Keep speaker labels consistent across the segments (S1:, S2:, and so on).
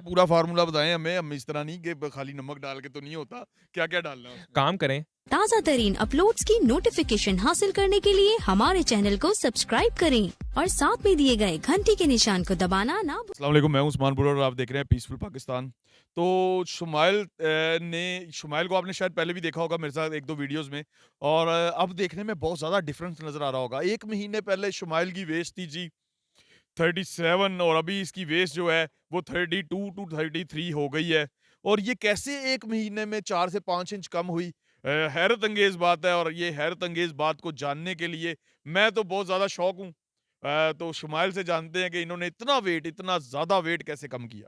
S1: पूरा फ़ॉर्मूला बताएँ हमें, हम इस तरह नहीं कि ब खाली नमक डाल के तो नहीं होता, क्या-क्या डालना है उसमें?
S2: काम करें।
S3: ताज़ा तरीन अपलोड्स की नोटिफिकेशन हासिल करने के लिए हमारे चैनल को सब्सक्राइब करें और साथ में दिए गए घंटी के निशान को दबाना ना भूलें।
S1: अस्सलाम वालेकुम, मैं हूं उस्मान बुल्ला और आप देख रहे हैं पीसफुल पाकिस्तान। तो शुमाइल को आपने शायद पहले भी देखा होगा मेरे साथ 1-2 वीडियोज़ में और अब देखने में बहुत ज़्यादा डिफरेंस नज़र आ रहा होगा। 1 महीने पहले शुमाइल की वेस्ट थी जी 37 और अभी इसकी वेस्ट जो है वो 32 टू 33 हो गई है। और ये कैसे 1 महीने में 4 से 5 इंच कम हुई? हैरत अंगेज़ बात है और ये हैरत अंगेज़ बात को जानने के लिए मैं तो बहुत ज़्यादा शौक हूँ। तो शुमाइल से जानते हैं कि इन्होंने इतना ज़्यादा वेट कैसे कम किया?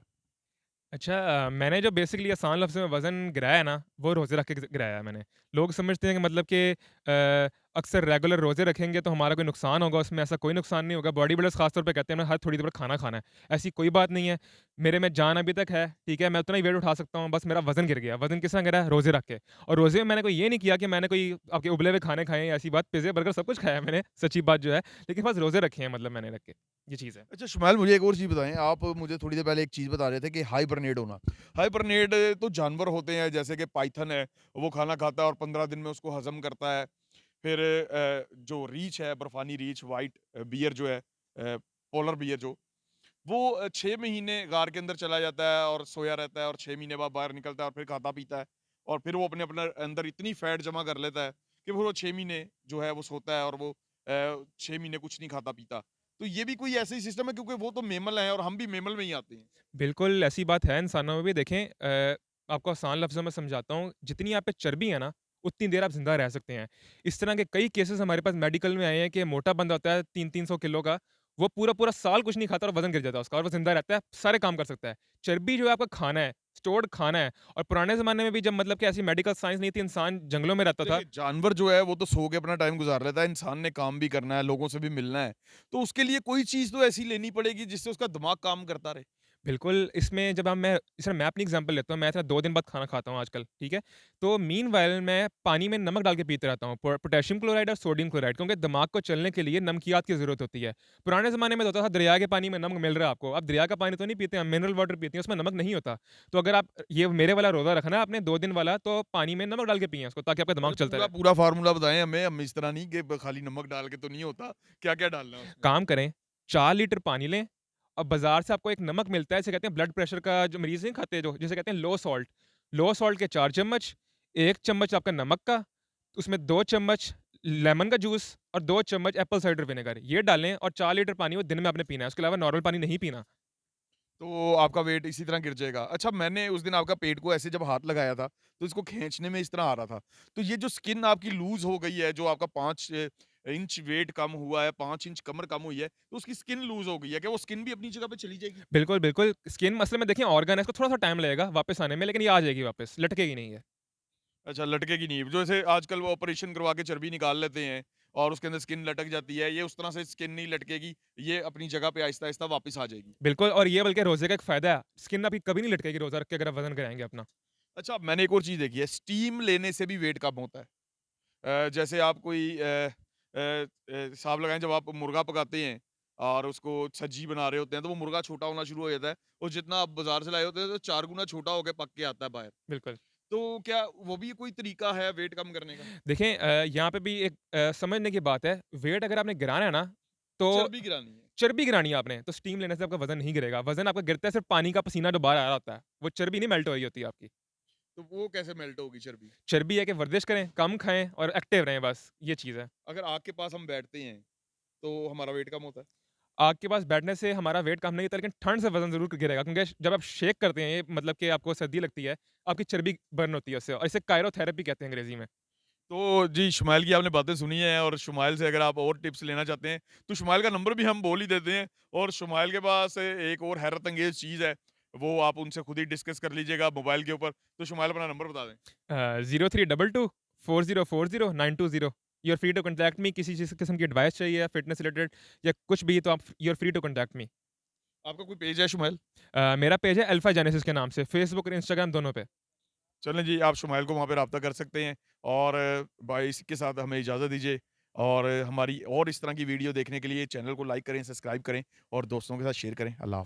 S2: अच्छा मैंने जो बेसिकली आसान लफ्ज़ों में वज़न गिराया है ना, वो रोज़े रख के गिराया है मैंने। लोग समझते हैं कि मतलब कि अक्सर रेगुलर रोज़े रखेंगे तो हमारा कोई नुकसान होगा, उसमें ऐसा कोई नुकसान नहीं होगा। बॉडी बिल्डर्स ख़ास तौर पे कहते हैं हमें हर थोड़ी देर बाद खाना खाना है। ऐसी कोई बात नहीं है। मेरे में जान अभी तक है, ठीक है? मैं उतना ही वेट उठा सकता हूँ, बस मेरा वज़न गिर गया। वज़न किस तरह गिरा है? रोज़े रख के। और रोज़े में मैंने कोई ये नहीं किया कि मैंने कोई आपके उबले हुए खाने खाए हैं, ऐसी बात। पिज़्ज़े, बर्गर सब कुछ खाया है मैंने, सच्ची बात जो है। लेकिन बस रोज़े रखे हैं मतलब मैंने रख के। ये चीज़ है।
S1: अच्छा शुमाइल, मुझे एक और चीज़ बताएँ, आप मुझे थोड़ी देर पहले एक चीज़ बता रहे थे कि हाइबरनेट होना। हाइबरनेट तो जानवर होते हैं जैसे कि पाइथन है, वो खाना खाता है और 15 दिन में उसको हज़म करता है। फिर जो रीछ है, बर्फ़ानी रीछ, व्हाइट बियर जो है पोलर बियर जो, वो 6 महीने गार के अंदर चला जाता है और सोया रहता है और 6 महीने बाद बाहर निकलता है और फिर खाता-पीता है और फिर वो अपने अंदर इतनी फैट जमा कर लेता है कि वो 6 महीने जो है वो सोता है और वो 6 महीने कुछ नहीं खाता-पीता। तो ये भी कोई ऐसा ही सिस्टम है क्योंकि वो तो मैमल हैं और हम भी मैमल में ही आते हैं।
S2: बिल्कुल, ऐसी बात है इंसानों में भी। देखें आपको आसान लफ्ज़ों में समझाता हूँ, जितनी आप पे चर्बी है ना, उतनी देर आप ज़िंदा रह सकते हैं। इस तरह के कई केसेज़ हमारे पास मेडिकल में आए हैं कि मोटा बंदा होता है 300-300 किलो का, वो पूरा-पूरा साल कुछ नहीं खाता और वज़न गिर जाता है उसका और वो ज़िंदा रहता है, सारे काम कर सकता है। चर्बी जो है आपका खाना है, स्टोर्ड खाना है और पुराने ज़माने में भी जब मतलब कि ऐसी मेडिकल साइंस नहीं थी, इंसान जंगलों में रहता था।
S1: देखिए, जानवर जो है वो तो सो के अपना टाइम गुज़ार लेता है, इंसान ने काम भी करना है, लोगों से भी मिलना है। तो उसके लिए कोई चीज़ तो ऐसी लेनी पड़ेगी जिससे उसका दिमाग काम करता रहे।
S2: बिल्कुल, इसमें जब हम मैं इस मैं अपनी एग्ज़ाम्पल लेता हूँ, मैं ऐसा 2 दिन बाद खाना खाता हूँ आजकल, ठीक है? तो मीनवाइल मैं पानी में नमक डाल के पीते रहता हूँ, पोटेशियम क्लोराइड और सोडियम क्लोराइड क्योंकि दिमाग को चलने के लिए नमकियात की ज़रूरत होती है। पुराने ज़माने में तो होता था दरिया के पानी में नमक मिल रहा है आपको, अब दरिया का पानी तो नहीं पीते हम, मिनरल वाटर पीते हैं, उसमें नमक नहीं होता। तो अगर आप ये मेरे वाला रोज़ा रखना है आपने 2 दिन वाला, तो पानी में नमक डाल के पिएँ उसको ताकि आपका दिमाग
S1: अरे
S2: चलता
S1: पूरा
S2: रहे।
S1: पूरा फ़ॉर्मूला बताएँ हमें, हम इस तरह नहीं कि ब खाली नमक डाल के तो नहीं होता, क्या-क्या डालना है उसमें?
S2: काम करें, 4 लीटर पानी लें और बाज़ार से आपको एक नमक मिलता है, जिसे कहते हैं ब्लड प्रेशर का जो मरीज़ नहीं खाते जो, जिसे कहते हैं लो सॉल्ट। लो सॉल्ट के 4 चम्मच, 1 चम्मच आपका नमक का, उसमें 2 चम्मच लेमन का जूस और 2 चम्मच एप्पल साइडर विनेगर, ये डालें और 4 लीटर पानी वो दिन में आपने पीना है, उसके अलावा नॉर्मल पानी नहीं पीना।
S1: तो आपका वेट इसी तरह गिर जाएगा। अच्छा, मैंने उस दिन आपका पेट को ऐसे जब हाथ लगाया था, तो इसको खींचने में इस तरह आ रहा था। तो ये जो स्किन आपकी लूज़ हो गई है, जो आपका 5 इंच वेट कम हुआ है, 5 इंच कमर कम हुई है, तो उसकी स्किन लूज़ हो गई है। क्या वो स्किन भी अपनी जगह पे चली जाएगी?
S2: बिल्कुल, बिल्कुल, स्किन असल में देखिए ऑर्गन है, इसको थोड़ा-सा टाइम लगेगा वापस आने में, लेकिन ये आ जाएगी वापस, लटकेगी नहीं ये।
S1: अच्छा, लटकेगी नहीं। जो जैसे आजकल वो ऑपरेशन करवा के चर्बी निकाल लेते हैं और उसके अंदर स्किन लटक जाती है, ये उस तरह से स्किन नहीं लटकेगी, ये अपनी जगह पे आहिस्ता-आहिस्ता वापस आ जाएगी।
S2: बिल्कुल और ये बल्कि रोज़े का एक फ़ायदा है, स्किन आपकी कभी नहीं लटकेगी रोज़ा रख के अगर आप वज़न गिराएँगे अपना।
S1: अच्छा, मैंने एक और चीज़ देखी है, स्टीम लेने से भी वेट कम होता है। जैसे आप कोई हिसाब लगाएँ, जब आप मुर्गा पकाते हैं और उसको सब्जी बना रहे होते हैं, तो वो मुर्गा छोटा होना शुरू हो जाता है और जितना आप बाज़ार से लाए होते हैं, तो 4 गुना छोटा होके पक के आता है बाहर।
S2: बिल्कुल।
S1: तो क्या वो भी कोई तरीका है वेट कम करने का?
S2: देखें यहाँ पे भी एक समझने की बात है, वेट अगर आपने गिराना है ना, तो
S1: चर्बी गिरानी है।
S2: चर्बी गिरानी है आपने, तो स्टीम लेने से आपका वज़न नहीं गिरेगा। वज़न आपका गिरता है सिर्फ़ पानी का पसीना जो बाहर आ रहा होता है, वो चर्बी नहीं मेल्ट हो रही होती है आपकी।
S1: तो वो कैसे मेल्ट होगी चर्बी?
S2: चर्बी है कि वर्जिश करें, कम खाएँ और एक्टिव रहें बस, ये चीज़ है।
S1: अगर आग के पास हम बैठते हैं, तो हमारा वेट कम होता है?
S2: आग के पास बैठने से हमारा वेट कम नहीं होता, लेकिन ठंड से वज़न ज़रूर गिरेगा क्योंकि जब आप शेक करते हैं, ये मतलब कि आपको सर्दी लगती है, आपकी चर्बी बर्न होती है उससे और इसे कायरोथेरेपी कहते हैं अंग्रेज़ी में।
S1: तो जी, शुमाइल की आपने बातें सुनी हैं और शुमाइल से अगर आप और टिप्स लेना चाहते हैं, तो शुमाइल का नंबर भी हम बोल ही देते हैं और शुमाइल के पास एक और हैरत अंगेज़ चीज़ है, वो आप उनसे खुद ही डिस्कस कर लीजिएगा मोबाइल के ऊपर। तो शुमाइल अपना नंबर बता दें।
S2: 0322 4040 920 you are free to contact me किसी चीज़ किस्म की एडवाइस चाहिए या फिटनेस रिलेटेड या कुछ भी तो आप you are free to contact me.
S1: आपका कोई पेज है शुमाइल?
S2: मेरा पेज है अल्फा जेनेसिस के नाम से, फेसबुक और इंस्टाग्राम दोनों पे।
S1: चलें जी, आप शुमाइल को वहाँ पे राब्ता कर सकते हैं और भाई इसके साथ हमें इजाज़त दीजिए और हमारी और इस तरह की वीडियो देखने के लिए चैनल को लाइक करें, सब्सक्राइब करें और दोस्तों के साथ शेयर करें। अल्लाह हाफ़िज़।